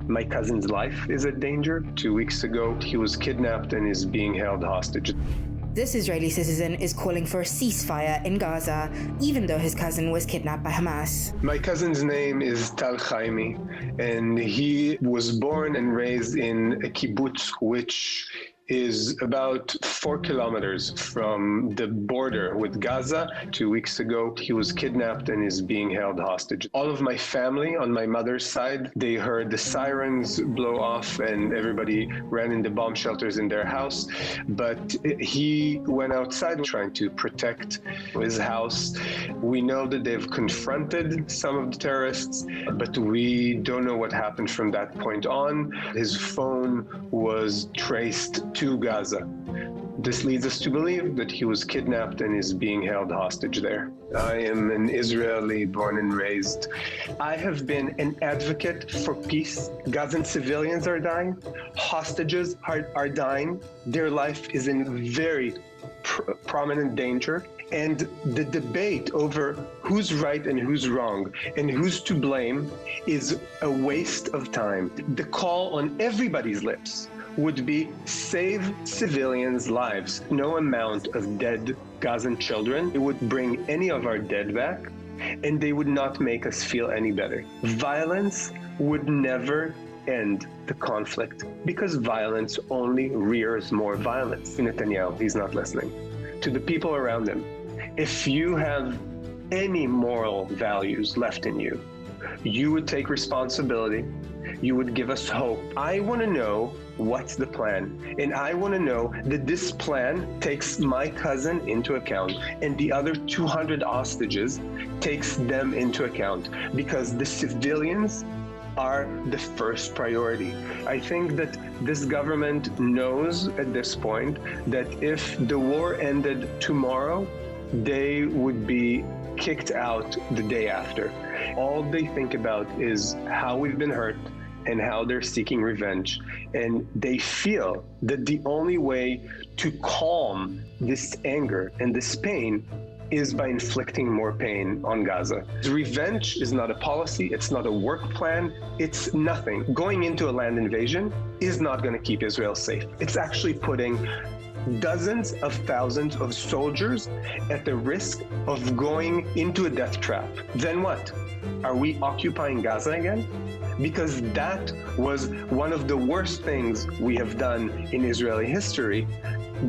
My cousin's life is in danger. 2 weeks ago, he was kidnapped and is being held hostage. This Israeli citizen is calling for a ceasefire in Gaza, even though his cousin was kidnapped by Hamas. My cousin's name is Tal Chaimi, and he was born and raised in a kibbutz, which is about 4 kilometers from the border with Gaza. 2 weeks ago, he was kidnapped and is being held hostage. All of my family on my mother's side, they heard the sirens blow off and everybody ran into bomb shelters in their house. But he went outside trying to protect his house. We know that they've confronted some of the terrorists, but we don't know what happened from that point on. His phone was traced to Gaza. This leads us to believe that he was kidnapped and is being held hostage there. I am an Israeli born and raised. I have been an advocate for peace. Gazan civilians are dying. Hostages are dying. Their life is in very prominent danger. And the debate over who's right and who's wrong and who's to blame is a waste of time. The call on everybody's lips would be save civilians' lives. No amount of dead Gazan children would bring any of our dead back, and they would not make us feel any better. Violence would never end the conflict because violence only rears more violence. Netanyahu, he's not listening. To the people around him, if you have any moral values left in you, you would take responsibility. You would give us hope. I want to know what's the plan. And I want to know that this plan takes my cousin into account and the other 200 hostages takes them into account, because the civilians are the first priority. I think that this government knows at this point that if the war ended tomorrow, they would be kicked out the day after. All they think about is how we've been hurt and how they're seeking revenge. And they feel that the only way to calm this anger and this pain is by inflicting more pain on Gaza. Revenge is not a policy, it's not a work plan, it's nothing. Going into a land invasion is not going to keep Israel safe. It's actually putting dozens of thousands of soldiers at the risk of going into a death trap. Then what? Are we occupying Gaza again? Because that was one of the worst things we have done in Israeli history,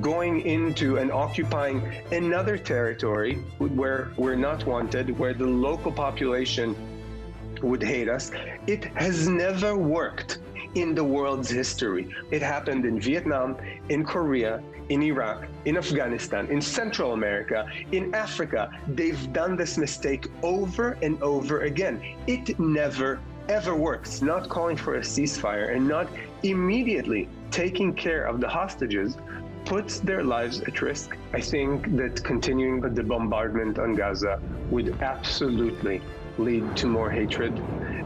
going into and occupying another territory where we're not wanted, where the local population would hate us. It has never worked in the world's history. It happened in Vietnam, in Korea, in Iraq, in Afghanistan, in Central America, in Africa. They've done this mistake over and over again. It never ever works. Not calling for a ceasefire and not immediately taking care of the hostages puts their lives at risk. I think that continuing the bombardment on Gaza would absolutely lead to more hatred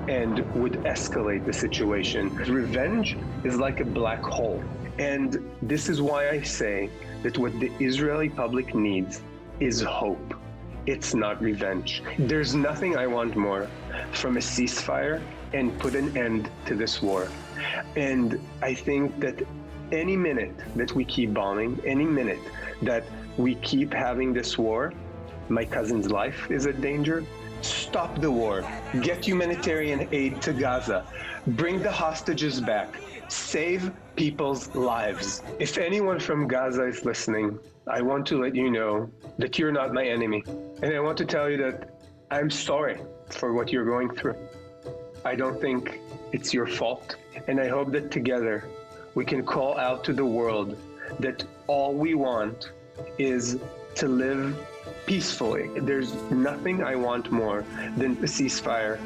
and would escalate the situation. Revenge is like a black hole. And this is why I say that what the Israeli public needs is hope. It's not revenge. There's nothing I want more from a ceasefire and put an end to this war. And I think that any minute that we keep bombing, any minute that we keep having this war, my cousin's life is in danger. Stop the war. Get humanitarian aid to Gaza. Bring the hostages back. Save people's lives. If anyone from Gaza is listening, I want to let you know that you're not my enemy. And I want to tell you that I'm sorry for what you're going through. I don't think it's your fault. And I hope that together we can call out to the world that all we want is to live peacefully. There's nothing I want more than a ceasefire